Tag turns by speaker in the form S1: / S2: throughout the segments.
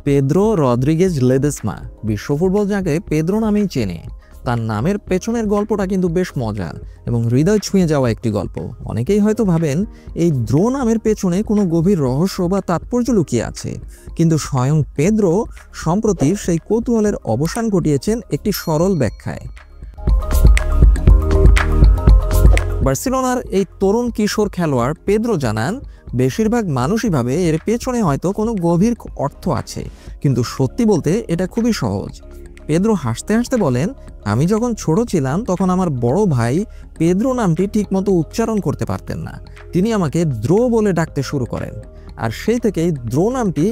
S1: Pedro Rodriguez লেদেসমা বিশ্ব football যাকে Pedro নামেই চেনে। তার নামের পেছনের গল্পটা কিন্তু বেশ মজার এবং হৃদয় ছুঁয়ে যাওয়া একটি গল্প। অনেকেই হয়তো ভাবেন এই দ্রো নামের পেছনে কোনো গভীর রহস্য বা তাৎপর্য লুকিয়ে আছে, কিন্তু স্বয়ং পেদ্রো সম্প্রতি সেই কৌতূহলের অবসান ঘটিয়েছেন একটি সরল ব্যাখ্যায়। বার্সেলোনার এই তরুণ কিশোর খেলোয়াড় পেদ্রো জানান, বেশিরভাগ মানুষই ভাবে এর পেছনে হয়তো কোনো গভীর অর্থ আছে, কিন্তু সত্যি বলতে এটা খুবই সহজ। পেদ্রো হাসতে হাসতে বলেন, আমি যখন ছোট ছিলাম তখন আমার বড় ভাই পেদ্রো নামটি ঠিকমতো উচ্চারণ করতে পারতেন না। তিনি আমাকে দ্রো বলে ডাকতে শুরু করেন, আর সেই থেকেই দ্রো নামটি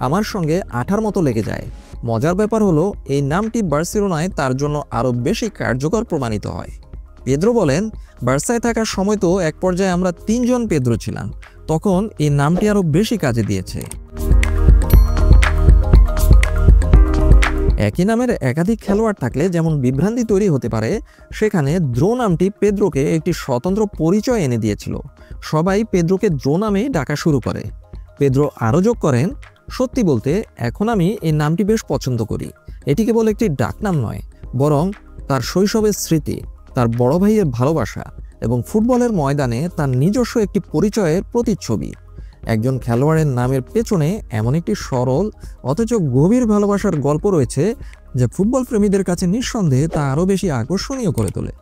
S1: আমার সঙ্গে আঠার মতো লেগে যায়। মজার ব্যাপার হলো, এই নামটি বার্সেলোনায় তার জন্য আরও বেশি কার্যকর প্রমাণিত হয়। পেদ্রো বলেন, বার্সায় থাকার সময় তো এক পর্যায়ে আমরা 3 জন পেদ্রো ছিলাম, তখন এই নামটি আরও বেশি কাজে দিয়েছে। একই নামের একাধিক খেলোয়াড় থাকলে যেমন বিভ্রান্তি তৈরি হতে পারে, সেখানে দ্রো নামটি পেদ্রোকে একটি স্বতন্ত্র পরিচয় এনে দিয়েছিল। সবাই পেদ্রোকে দ্রো নামেই ডাকা শুরু করে। পেদ্রো আরও যোগ করেন, সত্যি বলতে এখন আমি এই নামটি বেশ পছন্দ করি। এটি কেবল একটি ডাকনাম নয়, বরং তার শৈশবের স্মৃতি, তার বড় ভাইয়ের ভালোবাসা এবং ফুটবলের ময়দানে তার নিজস্ব একটি পরিচয়ের প্রতিচ্ছবি। একজন খেলোয়াড়ের নামের পেছনে এমন একটি সরল অথচ গভীর ভালোবাসার গল্প রয়েছে, যা ফুটবল প্রেমীদের কাছে নিঃসন্দেহে তা আরও বেশি আকর্ষণীয় করে তোলে।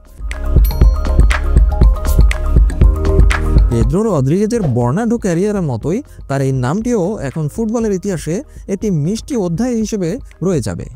S1: পেদ্রো রদ্রিগেজের বর্ণাঢ্য ক্যারিয়ারের মতোই তার এই নামটিও এখন ফুটবলের ইতিহাসে একটি মিষ্টি অধ্যায় হিসেবে রয়ে যাবে।